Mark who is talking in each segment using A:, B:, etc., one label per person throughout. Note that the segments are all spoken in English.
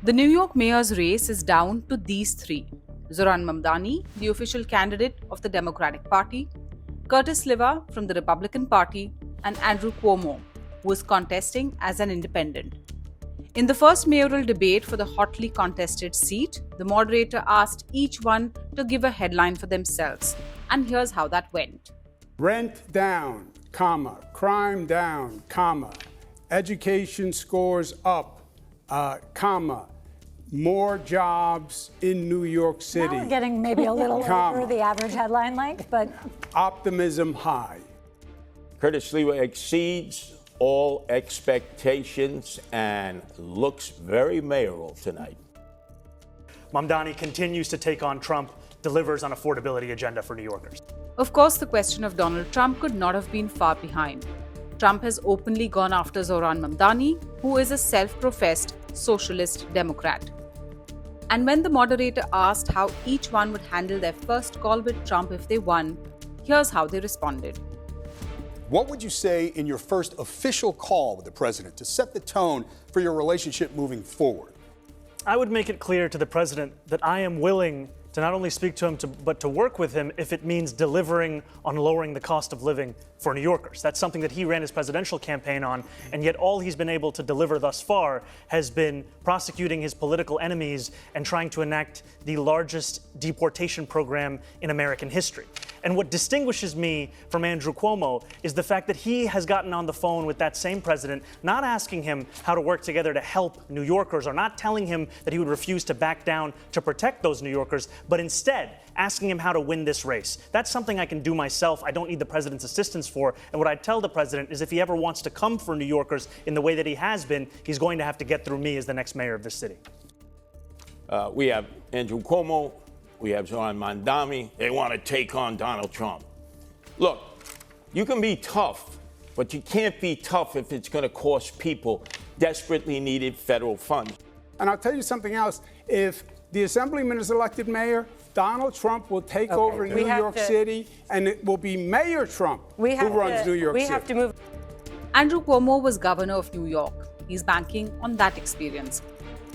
A: The New York mayor's race is down to these three: Zohran Mamdani, the official candidate of the Democratic Party, Curtis Sliwa from the Republican Party, and Andrew Cuomo, who is contesting as an independent. In the first mayoral debate for the hotly contested seat, the moderator asked each one to give a headline for themselves. And here's how that went.
B: Rent down, comma, crime down, comma, education scores up, comma, more jobs in New York City.
C: Now we're getting maybe a little over the average headline length, but
B: optimism high.
D: Curtis Sliwa exceeds all expectations and looks very mayoral tonight.
E: Mamdani continues to take on Trump, delivers on affordability agenda for New Yorkers.
A: Of course, the question of Donald Trump could not have been far behind. Trump has openly gone after Zohran Mamdani, who is a self-professed socialist Democrat. And when the moderator asked how each one would handle their first call with Trump if they won, here's how they responded.
F: What would you say in your first official call with the president to set the tone for your relationship moving forward?
E: I would make it clear to the president that I am willing to not only speak to him, but to work with him if it means delivering on lowering the cost of living for New Yorkers. That's something that he ran his presidential campaign on, and yet all he's been able to deliver thus far has been prosecuting his political enemies and trying to enact the largest deportation program in American history. And what distinguishes me from Andrew Cuomo is the fact that he has gotten on the phone with that same president, not asking him how to work together to help New Yorkers, or not telling him that he would refuse to back down to protect those New Yorkers, but instead asking him how to win this race. That's something I can do myself. I don't need the president's assistance for. And what I'd tell the president is if he ever wants to come for New Yorkers in the way that he has been, he's going to have to get through me as the next mayor of this city.
D: We have Andrew Cuomo. We have Zohran Mamdani. They want to take on Donald Trump. Look, you can be tough, but you can't be tough if it's going to cost people desperately needed federal funds.
B: And I'll tell you something else. If the assemblyman is elected mayor, Donald Trump will take over New York City, and it will be Mayor Trump who runs New York City.
C: We have to move.
A: Andrew Cuomo was governor of New York. He's banking on that experience.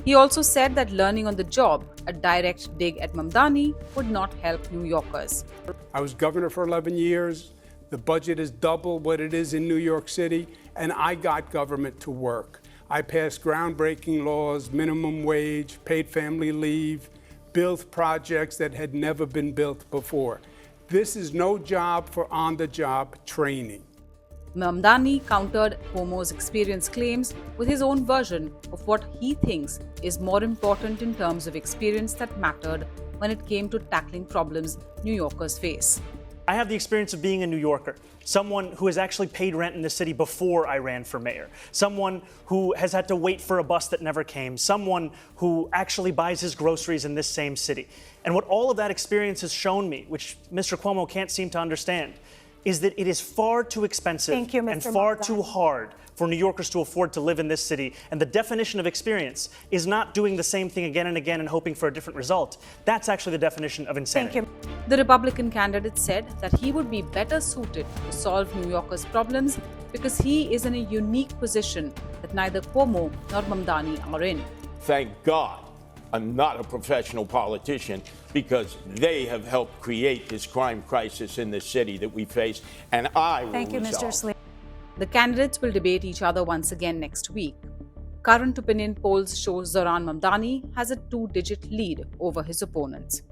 A: He also said that learning on the job, a direct dig at Mamdani, would not help New Yorkers.
B: I was governor for 11 years. The budget is double what it is in New York City, and I got government to work. I passed groundbreaking laws, minimum wage, paid family leave, built projects that had never been built before. This is no job for on-the-job training.
A: Mamdani countered Cuomo's experience claims with his own version of what he thinks is more important in terms of experience that mattered when it came to tackling problems New Yorkers face.
E: I have the experience of being a New Yorker, someone who has actually paid rent in the city before I ran for mayor, someone who has had to wait for a bus that never came, someone who actually buys his groceries in this same city. And what all of that experience has shown me, which Mr. Cuomo can't seem to understand, is that it is far too expensive and far too hard for New Yorkers to afford to live in this city. And the definition of experience is not doing the same thing again and again and hoping for a different result. That's actually the definition of insanity.
C: Thank you.
A: The Republican candidate said that he would be better suited to solve New Yorkers' problems because he is in a unique position that neither Cuomo nor Mamdani are in.
D: Thank God I'm not a professional politician, because they have helped create this crime crisis in the city that we face, and I will
C: Thank you, Mr.
D: resolve.
C: Sliwa.
A: The candidates will debate each other once again next week. Current opinion polls show Zohran Mamdani has a 2-digit lead over his opponents.